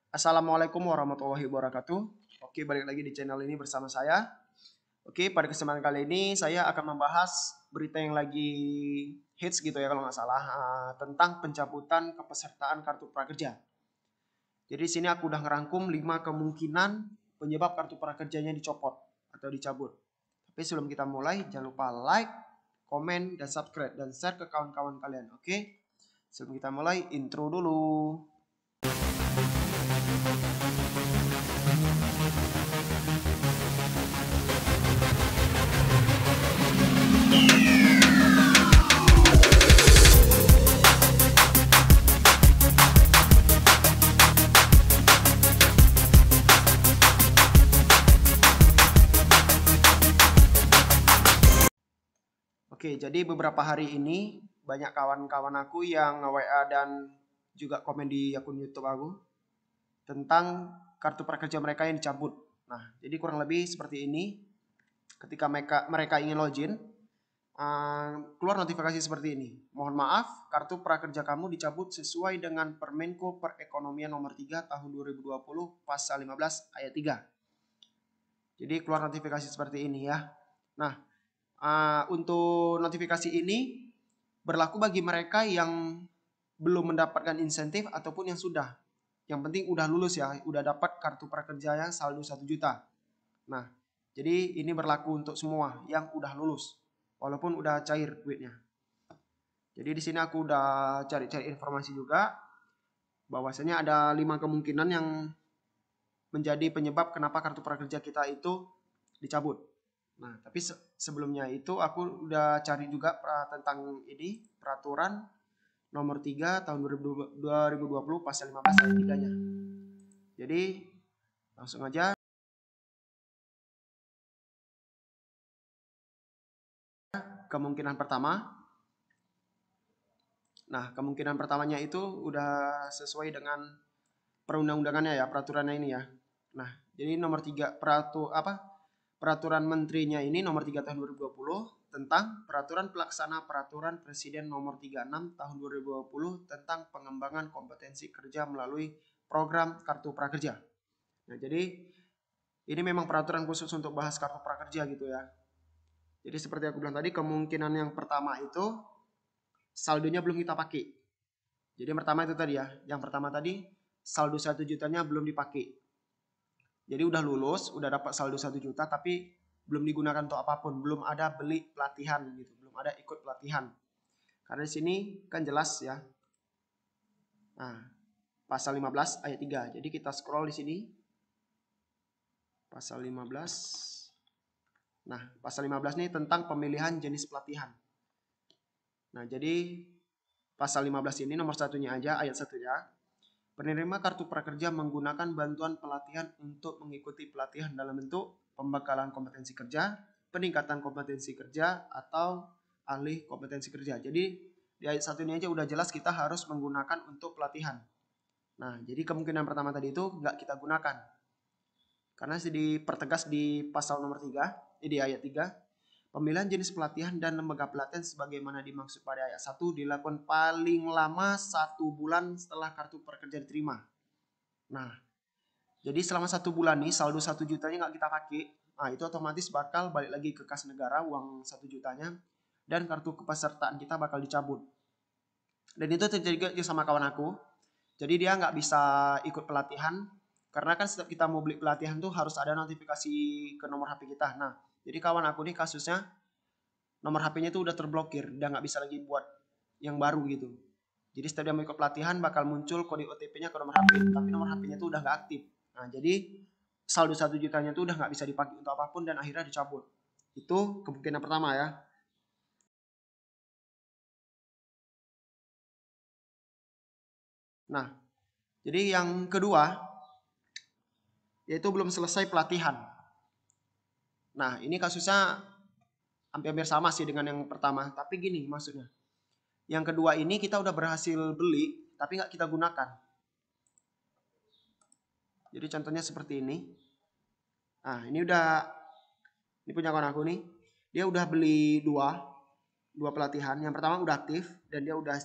Assalamualaikum warahmatullahi wabarakatuh. Oke, balik lagi di channel ini bersama saya. Oke, pada kesempatan kali ini saya akan membahas berita yang lagi hits gitu ya kalau nggak salah, tentang pencabutan kepesertaan kartu prakerja. Jadi di sini aku udah ngerangkum 5 kemungkinan penyebab kartu prakerjanya dicopot atau dicabut. Tapi sebelum kita mulai, jangan lupa like, komen, dan subscribe dan share ke kawan-kawan kalian. Oke, sebelum kita mulai, intro dulu. Oke, jadi beberapa hari ini banyak kawan-kawan aku yang WA dan juga komen di akun YouTube aku tentang kartu prakerja mereka yang dicabut. Nah, jadi kurang lebih seperti ini. Ketika mereka ingin login, keluar notifikasi seperti ini. Mohon maaf, kartu prakerja kamu dicabut sesuai dengan Permenko Perekonomian nomor 3 tahun 2020 pasal 15 ayat 3. Jadi keluar notifikasi seperti ini ya. Nah, untuk notifikasi ini berlaku bagi mereka yang belum mendapatkan insentif ataupun yang sudah. Yang penting udah lulus ya, udah dapat kartu prakerjanya saldo 1 juta. Nah, jadi ini berlaku untuk semua yang udah lulus, walaupun udah cair duitnya. Jadi di sini aku udah cari-cari informasi juga, bahwasanya ada 5 kemungkinan yang menjadi penyebab kenapa kartu prakerja kita itu dicabut. Nah, tapi sebelumnya itu aku udah cari juga tentang ini peraturan nomor 3 tahun 2020 pasal 15 ayat 3-nya. Jadi langsung aja. Kemungkinan pertama. Nah, kemungkinan pertamanya itu udah sesuai dengan perundang-undangannya ya, peraturannya ini ya. Nah, jadi nomor 3 peraturan menterinya ini nomor 3 tahun 2020 tentang peraturan pelaksana peraturan presiden nomor 36 tahun 2020 tentang pengembangan kompetensi kerja melalui program kartu prakerja. Nah, jadi ini memang peraturan khusus untuk bahas kartu prakerja gitu ya. Jadi seperti aku bilang tadi, kemungkinan yang pertama itu saldonya belum kita pakai. Jadi yang pertama itu tadi ya, yang pertama tadi saldo 1 jutanya belum dipakai. Jadi udah lulus, udah dapat saldo 1 juta tapi belum digunakan untuk apapun, belum ada beli pelatihan gitu, belum ada ikut pelatihan. Karena di sini kan jelas ya. Nah, pasal 15 ayat 3. Jadi kita scroll di sini. Pasal 15. Nah, pasal 15 ini tentang pemilihan jenis pelatihan. Nah, jadi pasal 15 ini nomor satunya aja, ayat satunya. Penerima kartu prakerja menggunakan bantuan pelatihan untuk mengikuti pelatihan dalam bentuk pembekalan kompetensi kerja, peningkatan kompetensi kerja, atau alih kompetensi kerja. Jadi di ayat satu ini aja udah jelas kita harus menggunakan untuk pelatihan. Nah, jadi kemungkinan pertama tadi itu nggak kita gunakan. Karena dipertegas di pasal nomor 3, di ayat 3, pemilihan jenis pelatihan dan lembaga pelatihan sebagaimana dimaksud pada ayat 1 dilakukan paling lama 1 bulan setelah kartu prakerja diterima. Nah, jadi selama 1 bulan nih saldo 1 jutanya nggak kita pakai, nah itu otomatis bakal balik lagi ke kas negara uang 1 jutanya dan kartu kepesertaan kita bakal dicabut. Dan itu terjadi sama kawan aku. Jadi dia nggak bisa ikut pelatihan karena kan setiap kita mau beli pelatihan tuh harus ada notifikasi ke nomor HP kita. Nah, jadi kawan aku nih kasusnya nomor HP-nya tuh udah terblokir, udah nggak bisa lagi buat yang baru gitu. Jadi setiap dia mau ikut pelatihan bakal muncul kode OTP-nya ke nomor HP, tapi nomor HP-nya tuh udah nggak aktif. Nah, jadi saldo 1 jutanya tuh udah nggak bisa dipakai untuk apapun dan akhirnya dicabut. Itu kemungkinan pertama ya. Nah, jadi yang kedua yaitu belum selesai pelatihan. Nah, ini kasusnya hampir sama sih dengan yang pertama, tapi gini maksudnya. Yang kedua ini kita udah berhasil beli, tapi nggak kita gunakan. Jadi contohnya seperti ini. Nah, ini punya kawan aku nih. Dia udah beli dua pelatihan. Yang pertama udah aktif dan dia udah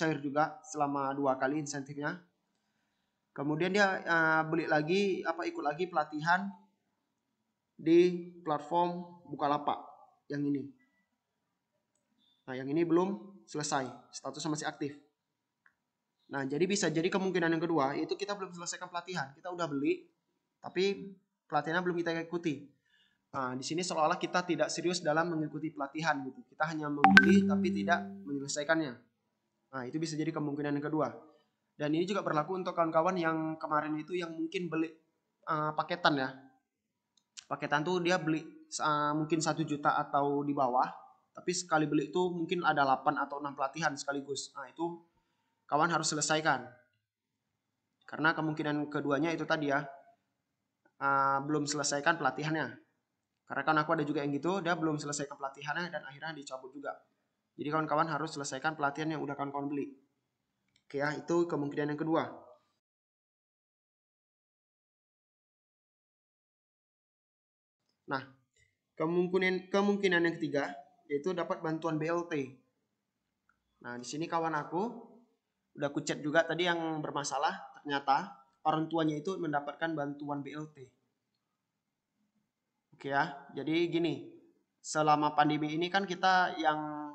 cair juga selama 2 kali insentifnya. Kemudian dia ikut lagi pelatihan di platform Bukalapak yang ini. Nah, yang ini belum selesai, statusnya masih aktif. Nah, jadi bisa jadi kemungkinan yang kedua itu kita belum selesaikan pelatihan, kita udah beli, tapi pelatihannya belum kita ikuti. Nah, di sini seolah-olah kita tidak serius dalam mengikuti pelatihan gitu. Kita hanya membeli tapi tidak menyelesaikannya. Nah, itu bisa jadi kemungkinan yang kedua. Dan ini juga berlaku untuk kawan-kawan yang kemarin itu yang mungkin beli paketan ya. Paketan tuh dia beli mungkin 1 juta atau di bawah, tapi sekali beli itu mungkin ada 8 atau 6 pelatihan sekaligus. Nah, itu kawan harus selesaikan. Karena kemungkinan keduanya itu tadi ya, belum selesaikan pelatihannya. Karena kan aku ada juga yang gitu, dia belum selesaikan pelatihannya dan akhirnya dicabut juga. Jadi kawan-kawan harus selesaikan pelatihan yang udah kawan-kawan beli. Oke ya, itu kemungkinan yang kedua. Nah, kemungkinan yang ketiga yaitu dapat bantuan BLT. Nah, di sini kawan aku udah aku chat juga tadi yang bermasalah, ternyata orang tuanya itu mendapatkan bantuan BLT. Oke ya, jadi gini, selama pandemi ini kan kita yang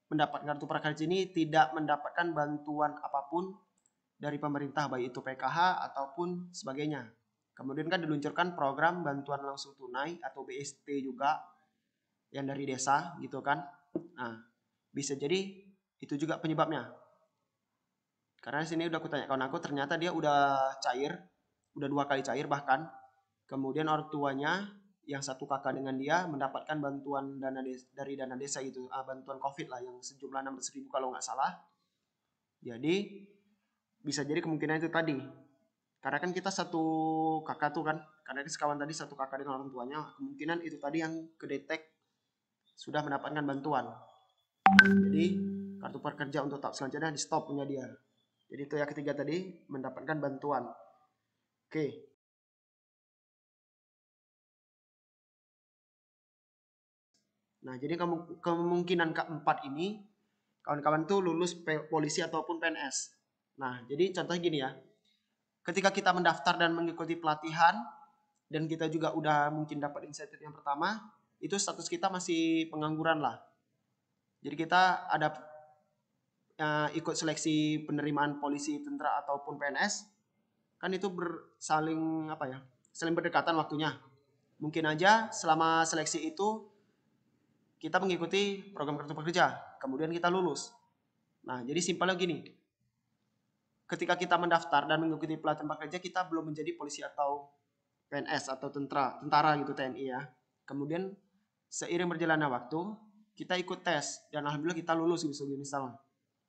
mendapat kartu prakerja ini tidak mendapatkan bantuan apapun dari pemerintah, baik itu PKH ataupun sebagainya. Kemudian kan diluncurkan program bantuan langsung tunai atau BST juga yang dari desa gitu kan. Nah, bisa jadi itu juga penyebabnya. Karena di sini udah aku tanya kawan aku, ternyata dia udah cair, udah 2 kali cair bahkan. Kemudian orang tuanya yang satu kakak dengan dia mendapatkan bantuan dari dana desa gitu, bantuan COVID lah yang sejumlah 16.000 kalau nggak salah. Jadi bisa jadi kemungkinan itu tadi. Karena kan kita satu kakak tuh kan, karena ini sekawan tadi satu kakak dengan orang tuanya, kemungkinan itu tadi yang kedetek sudah mendapatkan bantuan. Jadi kartu prakerja untuk tahap selanjutnya di stop punya dia. Jadi itu yang ketiga tadi mendapatkan bantuan. Oke. Nah, jadi kemungkinan keempat ini kawan-kawan tuh lulus polisi ataupun PNS. Nah, jadi contohnya gini ya. Ketika kita mendaftar dan mengikuti pelatihan dan kita juga udah mungkin dapat insentif yang pertama, itu status kita masih pengangguran lah. Jadi kita ada ikut seleksi penerimaan polisi, tentara ataupun PNS, kan itu saling berdekatan waktunya. Mungkin aja selama seleksi itu kita mengikuti program kartu prakerja, kemudian kita lulus. Nah, jadi simpelnya gini, ketika kita mendaftar dan mengikuti pelatihan prakerja, kita belum menjadi polisi atau PNS atau tentara gitu, TNI ya. Kemudian seiring berjalannya waktu, kita ikut tes dan alhamdulillah kita lulus gitu misalnya.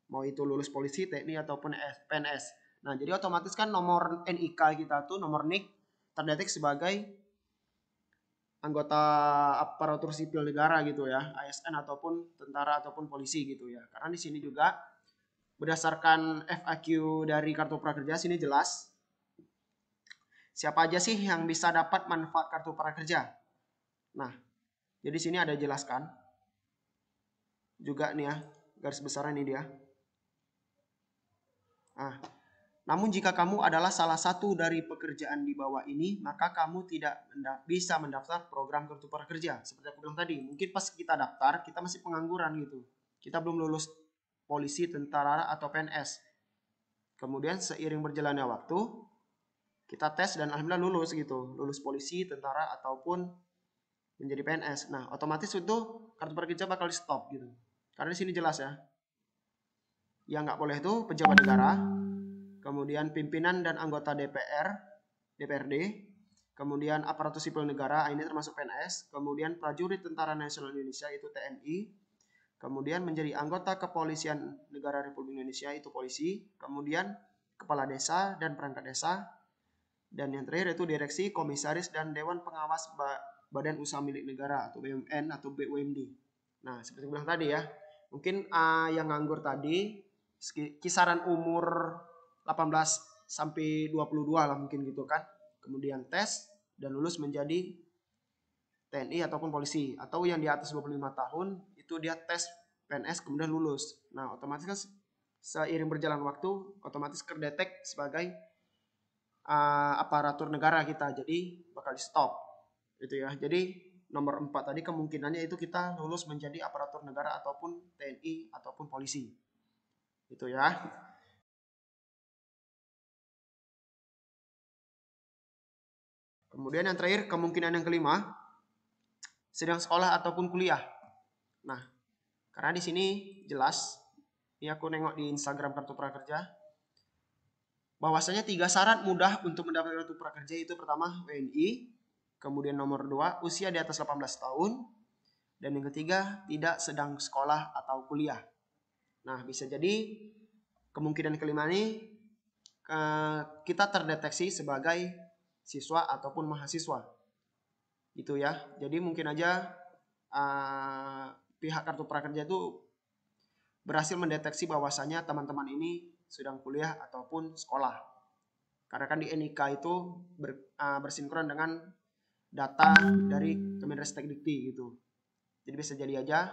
Mau itu lulus polisi, TNI ataupun PNS. Nah, jadi otomatis kan nomor NIK kita tuh, nomor NIK terdetek sebagai anggota aparatur sipil negara gitu ya, ASN ataupun tentara ataupun polisi gitu ya. Karena di sini juga berdasarkan FAQ dari kartu prakerja sini jelas siapa aja sih yang bisa dapat manfaat kartu prakerja. Nah, jadi sini ada jelaskan juga nih ya, garis besar ini dia. Nah, namun jika kamu adalah salah satu dari pekerjaan di bawah ini, maka kamu tidak bisa mendaftar program kartu prakerja. Seperti aku bilang tadi, mungkin pas kita daftar, kita masih pengangguran gitu. Kita belum lulus polisi, tentara, atau PNS. Kemudian seiring berjalannya waktu, kita tes dan alhamdulillah lulus gitu. Lulus polisi, tentara, ataupun menjadi PNS. Nah, otomatis itu kartu prakerja bakal di stop gitu. Karena di sini jelas ya. Yang nggak boleh itu pejabat negara, kemudian pimpinan dan anggota DPR, DPRD, kemudian aparatur sipil negara, ini termasuk PNS, kemudian prajurit Tentara Nasional Indonesia itu TNI, kemudian menjadi anggota Kepolisian Negara Republik Indonesia itu polisi, kemudian kepala desa dan perangkat desa, dan yang terakhir itu direksi, komisaris, dan dewan pengawas Badan Usaha Milik Negara atau BUMN atau BUMD. Nah, seperti bilang tadi ya, mungkin yang nganggur tadi kisaran umur 18 sampai 22 lah mungkin gitu kan. Kemudian tes dan lulus menjadi TNI ataupun polisi. Atau yang di atas 25 tahun itu dia tes PNS kemudian lulus. Nah, otomatis kan seiring berjalan waktu otomatis terdetek sebagai aparatur negara kita, jadi bakal di stop itu ya. Jadi nomor 4 tadi kemungkinannya itu kita lulus menjadi aparatur negara ataupun TNI ataupun polisi itu ya. Kemudian yang terakhir kemungkinan yang kelima, sedang sekolah ataupun kuliah. Nah, karena di sini jelas, ini aku nengok di Instagram Kartu Prakerja, bahwasanya 3 syarat mudah untuk mendapatkan kartu prakerja itu pertama WNI, kemudian nomor 2 usia di atas 18 tahun, dan yang ketiga tidak sedang sekolah atau kuliah. Nah, bisa jadi kemungkinan kelima ini kita terdeteksi sebagai siswa ataupun mahasiswa. Gitu ya. Jadi mungkin aja pihak Kartu Prakerja itu berhasil mendeteksi bahwasanya teman-teman ini sedang kuliah ataupun sekolah. Karena kan di NIK itu bersinkron dengan data dari Kemenristek-Dikti gitu. Jadi bisa jadi aja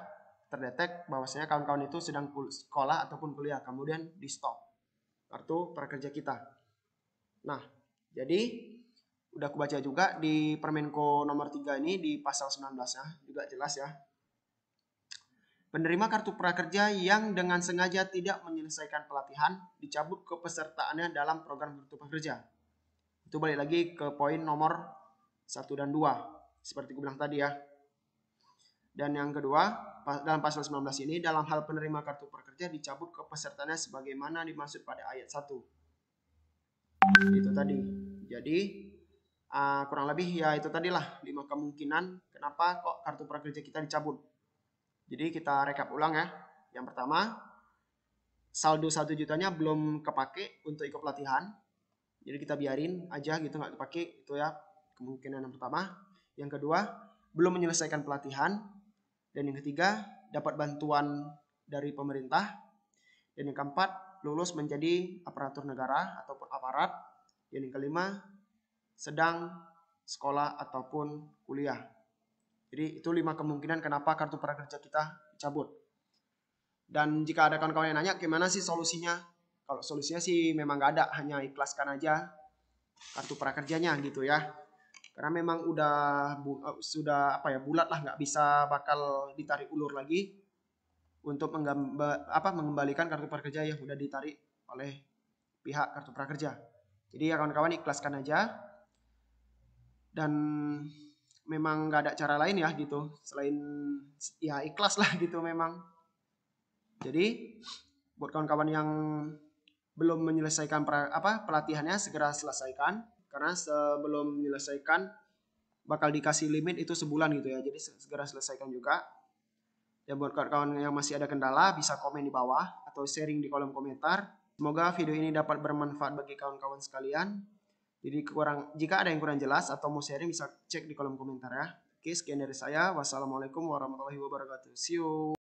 terdetek bahwasanya kawan-kawan itu sedang sekolah ataupun kuliah, kemudian di stop kartu prakerja kita. Nah, jadi udah aku baca juga di Permenko nomor 3 ini di pasal 19 ya, juga jelas ya. Penerima kartu prakerja yang dengan sengaja tidak menyelesaikan pelatihan dicabut kepesertaannya dalam program kartu prakerja. Itu balik lagi ke poin nomor 1 dan 2 seperti gue bilang tadi ya. Dan yang kedua, dalam pasal 19 ini dalam hal penerima kartu prakerja dicabut kepesertaannya sebagaimana dimaksud pada ayat 1. Itu tadi. Jadi kurang lebih ya itu tadilah 5 kemungkinan kenapa kok kartu prakerja kita dicabut. Jadi kita rekap ulang ya. Yang pertama, saldo 1 jutanya belum kepake untuk ikut pelatihan. Jadi kita biarin aja gitu, nggak kepake, itu ya kemungkinan yang pertama. Yang kedua, belum menyelesaikan pelatihan. Dan yang ketiga, dapat bantuan dari pemerintah. Dan yang keempat, lulus menjadi aparatur negara ataupun aparat. Dan yang kelima, sedang sekolah ataupun kuliah. Jadi itu 5 kemungkinan kenapa kartu prakerja kita dicabut. Dan jika ada kawan-kawan yang nanya gimana sih solusinya? Kalau solusinya sih memang nggak ada, hanya ikhlaskan aja kartu prakerjanya gitu ya. Karena memang sudah bulat lah, nggak bisa bakal ditarik ulur lagi untuk mengembalikan kartu prakerja yang udah ditarik oleh pihak kartu prakerja. Jadi ya kawan-kawan ikhlaskan aja. Dan memang nggak ada cara lain ya gitu selain ya ikhlas lah gitu memang. Jadi buat kawan-kawan yang belum menyelesaikan pelatihannya segera selesaikan, karena sebelum menyelesaikan bakal dikasih limit itu sebulan gitu ya. Jadi segera selesaikan juga. Dan buat kawan-kawan yang masih ada kendala bisa komen di bawah atau sharing di kolom komentar. Semoga video ini dapat bermanfaat bagi kawan-kawan sekalian. Jadi jika ada yang kurang jelas atau mau sharing bisa cek di kolom komentar ya. Oke, sekian dari saya. Wassalamualaikum warahmatullahi wabarakatuh. See you.